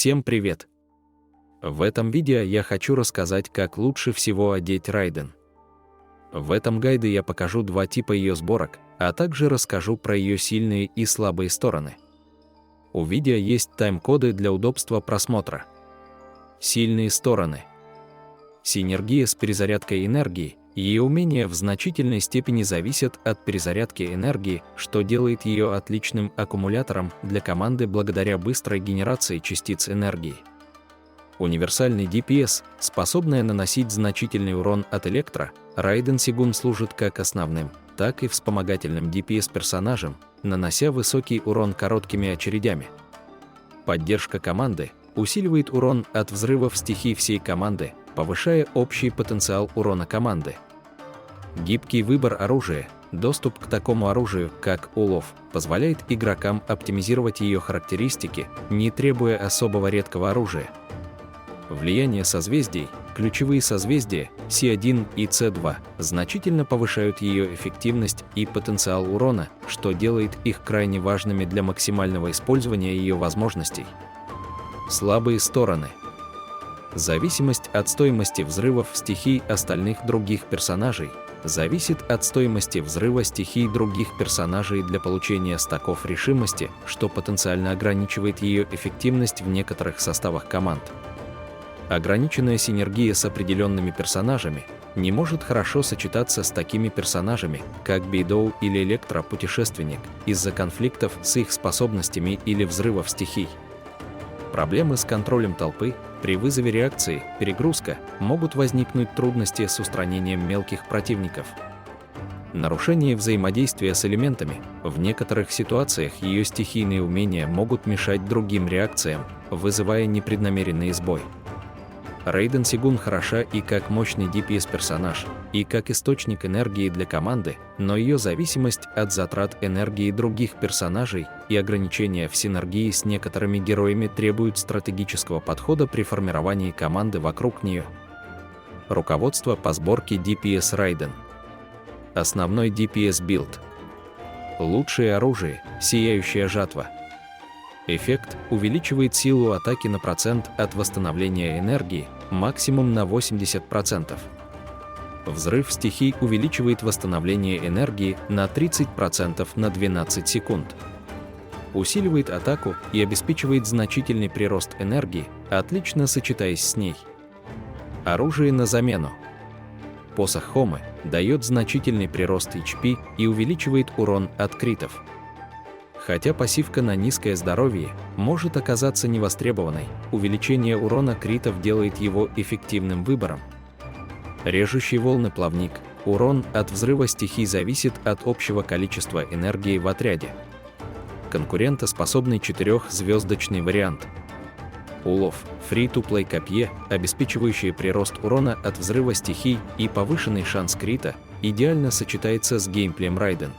Всем привет! В этом видео я хочу рассказать, как лучше всего одеть Raiden. В этом гайде я покажу два типа ее сборок, а также расскажу про ее сильные и слабые стороны. У видео есть тайм-коды для удобства просмотра. Сильные стороны. Синергия с перезарядкой энергии. Ее умения в значительной степени зависят от перезарядки энергии, что делает ее отличным аккумулятором для команды благодаря быстрой генерации частиц энергии. Универсальный DPS, способная наносить значительный урон от электро, Raiden Segun служит как основным, так и вспомогательным DPS-персонажем, нанося высокий урон короткими очередями. Поддержка команды усиливает урон от взрывов стихий всей команды, повышая общий потенциал урона команды. Гибкий выбор оружия. Доступ к такому оружию, как улов, позволяет игрокам оптимизировать ее характеристики, не требуя особого редкого оружия. Влияние созвездий. Ключевые созвездия C1 и C2 значительно повышают ее эффективность и потенциал урона, что делает их крайне важными для максимального использования ее возможностей. Слабые стороны. Зависимость от стоимости взрывов стихий остальных других персонажей. Зависит от стоимости взрыва стихий других персонажей для получения стаков решимости, что потенциально ограничивает ее эффективность в некоторых составах команд. Ограниченная синергия с определенными персонажами не может хорошо сочетаться с такими персонажами, как Бейдоу или Электро-путешественник, из-за конфликтов с их способностями или взрывов стихий. Проблемы с контролем толпы. При вызове реакции, перегрузка, могут возникнуть трудности с устранением мелких противников. Нарушение взаимодействия с элементами. В некоторых ситуациях ее стихийные умения могут мешать другим реакциям, вызывая непреднамеренный сбой. Raiden Segun хороша и как мощный DPS-персонаж, и как источник энергии для команды, но ее зависимость от затрат энергии других персонажей и ограничения в синергии с некоторыми героями требуют стратегического подхода при формировании команды вокруг нее. Руководство по сборке DPS Raiden. Основной DPS-билд. Лучшее оружие – сияющая жатва. Эффект увеличивает силу атаки на процент от восстановления энергии, максимум на 80%. Взрыв стихий увеличивает восстановление энергии на 30% на 12 секунд. Усиливает атаку и обеспечивает значительный прирост энергии, отлично сочетаясь с ней. Оружие на замену. Посох Хомы дает значительный прирост HP и увеличивает урон от критов. Хотя пассивка на низкое здоровье может оказаться невостребованной, увеличение урона критов делает его эффективным выбором. Режущий волны плавник. Урон от взрыва стихий зависит от общего количества энергии в отряде. Конкурентоспособный 4-звездочный вариант. Улов. Free-to-play копье, обеспечивающее прирост урона от взрыва стихий и повышенный шанс крита, идеально сочетается с геймплеем Raiden.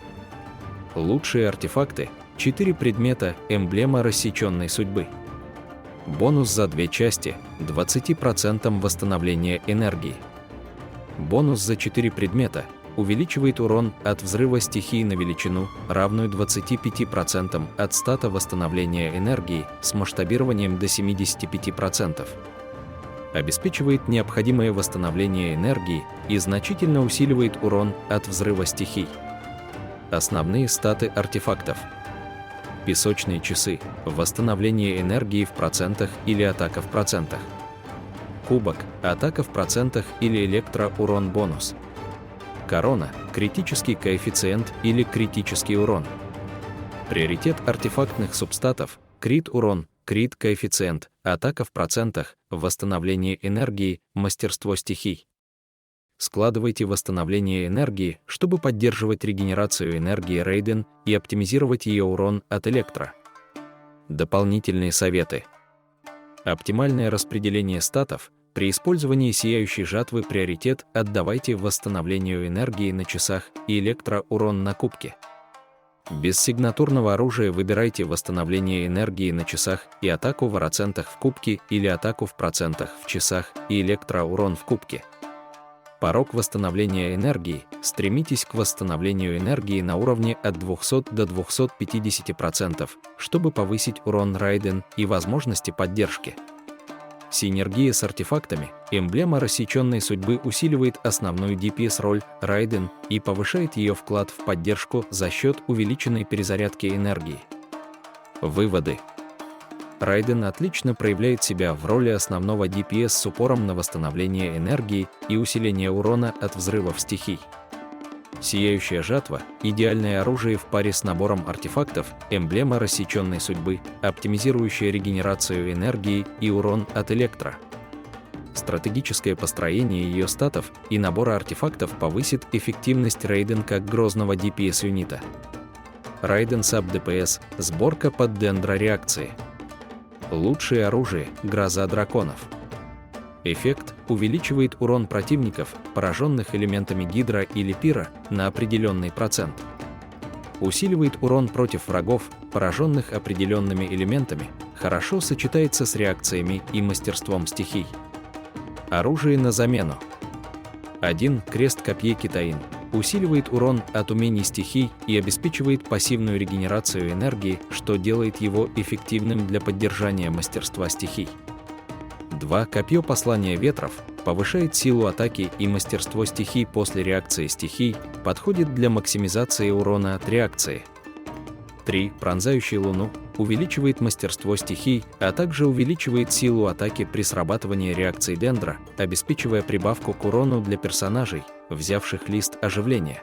Лучшие артефакты. 4 предмета, эмблема рассеченной судьбы. Бонус за 2 части, 20% восстановления энергии. Бонус за 4 предмета, увеличивает урон от взрыва стихий на величину, равную 25% от стата восстановления энергии с масштабированием до 75%. Обеспечивает необходимое восстановление энергии и значительно усиливает урон от взрыва стихий. Основные статы артефактов. Песочные часы, восстановление энергии в процентах или атака в процентах. Кубок, атака в процентах или электроурон бонус. Корона, критический коэффициент или критический урон. Приоритет артефактных субстатов, крит-урон, крит-коэффициент, атака в процентах, восстановление энергии, мастерство стихий. Складывайте восстановление энергии, чтобы поддерживать регенерацию энергии Raiden и оптимизировать ее урон от электро. Дополнительные советы. Оптимальное распределение статов. При использовании сияющей жатвы приоритет отдавайте восстановлению энергии на часах и электроурон на кубке. Без сигнатурного оружия выбирайте восстановление энергии на часах и атаку в процентах в кубке или атаку в процентах в часах и электроурон в кубке. Порог восстановления энергии. Стремитесь к восстановлению энергии на уровне от 200 до 250%, чтобы повысить урон Райден и возможности поддержки. Синергия с артефактами. Эмблема рассеченной судьбы усиливает основную DPS-роль Райден и повышает ее вклад в поддержку за счет увеличенной перезарядки энергии. Выводы. Райден отлично проявляет себя в роли основного DPS с упором на восстановление энергии и усиление урона от взрывов стихий. Сияющая жатва – идеальное оружие в паре с набором артефактов, эмблема рассеченной судьбы, оптимизирующая регенерацию энергии и урон от электро. Стратегическое построение ее статов и набора артефактов повысит эффективность Райден как грозного DPS-юнита. Райден Sub DPS – сборка под дендро-реакции. Лучшее оружие – гроза драконов. Эффект увеличивает урон противников, пораженных элементами гидра или пира, на определенный процент. Усиливает урон против врагов, пораженных определенными элементами, хорошо сочетается с реакциями и мастерством стихий. Оружие на замену. 1. Крест-копье Китаин. Усиливает урон от умений стихий и обеспечивает пассивную регенерацию энергии, что делает его эффективным для поддержания мастерства стихий. 2. Копье послания ветров. Повышает силу атаки и мастерство стихий после реакции стихий, подходит для максимизации урона от реакции. 3. Пронзающий луну. Увеличивает мастерство стихий, а также увеличивает силу атаки при срабатывании реакции дендра, обеспечивая прибавку к урону для персонажей, взявших лист оживления.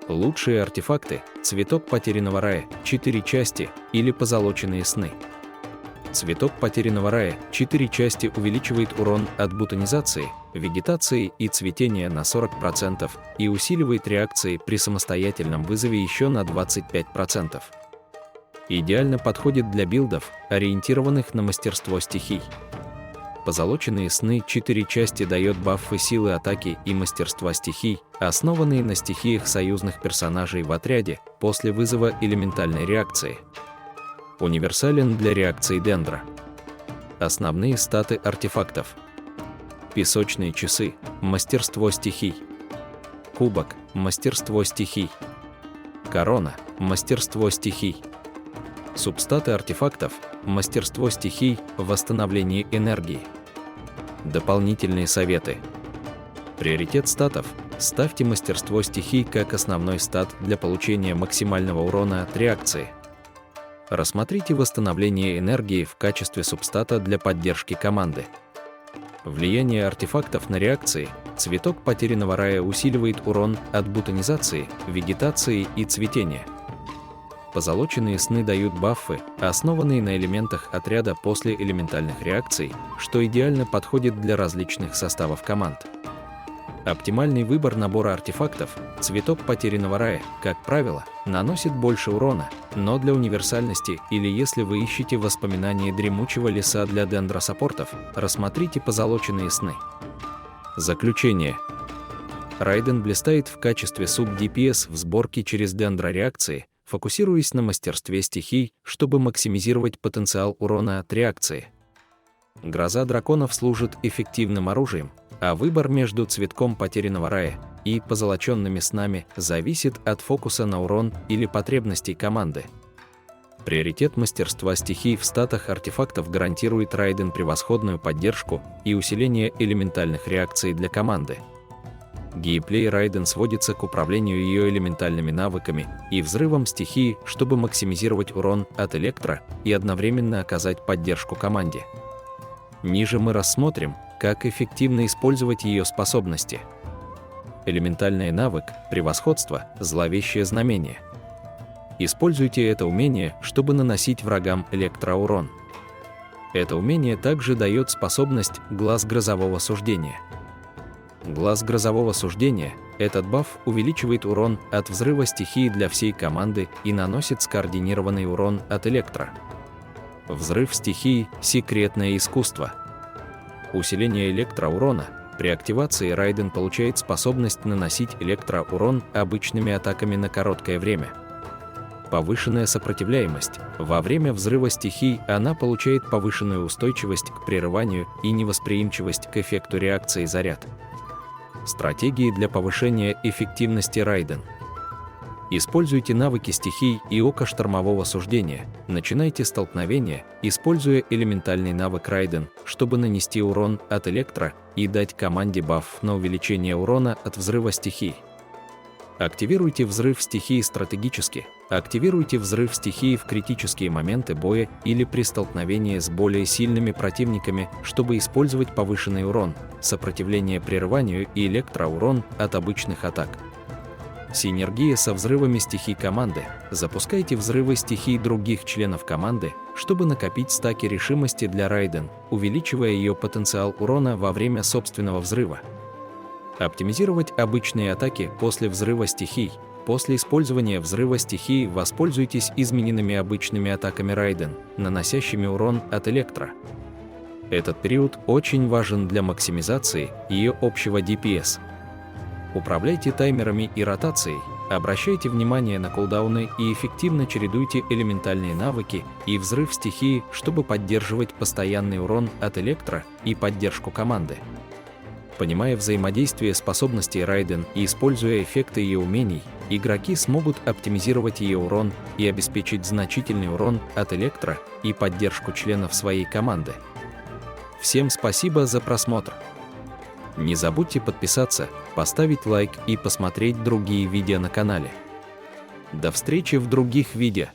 Лучшие артефакты – цветок потерянного рая, 4 части, или позолоченные сны. Цветок потерянного рая, 4 части, увеличивает урон от бутонизации, вегетации и цветения на 40% и усиливает реакции при самостоятельном вызове еще на 25%. Идеально подходит для билдов, ориентированных на мастерство стихий. Позолоченные сны 4 части дает баффы силы атаки и мастерства стихий, основанные на стихиях союзных персонажей в отряде после вызова элементальной реакции. Универсален для реакции дендра. Основные статы артефактов. Песочные часы – мастерство стихий. Кубок – мастерство стихий. Корона – мастерство стихий. Субстаты артефактов – мастерство стихий, восстановление энергии. Дополнительные советы. Приоритет статов – ставьте мастерство стихий как основной стат для получения максимального урона от реакции. Рассмотрите восстановление энергии в качестве субстата для поддержки команды. Влияние артефактов на реакции. Цветок потерянного рая усиливает урон от бутонизации, вегетации и цветения. Позолоченные сны дают баффы, основанные на элементах отряда после элементальных реакций, что идеально подходит для различных составов команд. Оптимальный выбор набора артефактов. Цветок потерянного рая, как правило, наносит больше урона, но для универсальности или если вы ищете воспоминания дремучего леса для дендросаппортов, рассмотрите позолоченные сны. Заключение. Райден блистает в качестве суб-DPS в сборке через дендро-реакции, фокусируясь на мастерстве стихий, чтобы максимизировать потенциал урона от реакции. Гроза драконов служит эффективным оружием, а выбор между цветком потерянного рая и позолоченными снами зависит от фокуса на урон или потребностей команды. Приоритет мастерства стихий в статах артефактов гарантирует Райден превосходную поддержку и усиление элементальных реакций для команды. Геймплей Райден сводится к управлению ее элементальными навыками и взрывом стихии, чтобы максимизировать урон от электро и одновременно оказать поддержку команде. Ниже мы рассмотрим, как эффективно использовать ее способности. Элементальный навык «Превосходство. Зловещее знамение». Используйте это умение, чтобы наносить врагам электроурон. Это умение также дает способность «Глаз грозового суждения». Глаз грозового суждения – этот баф увеличивает урон от взрыва стихии для всей команды и наносит скоординированный урон от электро. Взрыв стихии – секретное искусство. Усиление электроурона. При активации Райден получает способность наносить электроурон обычными атаками на короткое время. Повышенная сопротивляемость. Во время взрыва стихий она получает повышенную устойчивость к прерыванию и невосприимчивость к эффекту реакции заряд. Стратегии для повышения эффективности Райден. Используйте навыки стихий и ока штормового суждения. Начинайте столкновение, используя элементальный навык Райден, чтобы нанести урон от электро и дать команде баф на увеличение урона от взрыва стихий. Активируйте взрыв стихии стратегически. Активируйте взрыв стихии в критические моменты боя или при столкновении с более сильными противниками, чтобы использовать повышенный урон, сопротивление прерыванию и электроурон от обычных атак. Синергия со взрывами стихий команды. Запускайте взрывы стихий других членов команды, чтобы накопить стаки решимости для Райден, увеличивая ее потенциал урона во время собственного взрыва. Оптимизировать обычные атаки после взрыва стихий. После использования взрыва стихии воспользуйтесь измененными обычными атаками Райден, наносящими урон от электро. Этот период очень важен для максимизации ее общего DPS. Управляйте таймерами и ротацией, обращайте внимание на кулдауны и эффективно чередуйте элементальные навыки и взрыв стихии, чтобы поддерживать постоянный урон от электро и поддержку команды. Понимая взаимодействие способностей Райден и используя эффекты ее умений, игроки смогут оптимизировать ее урон и обеспечить значительный урон от электро и поддержку членов своей команды. Всем спасибо за просмотр! Не забудьте подписаться, поставить лайк и посмотреть другие видео на канале. До встречи в других видео!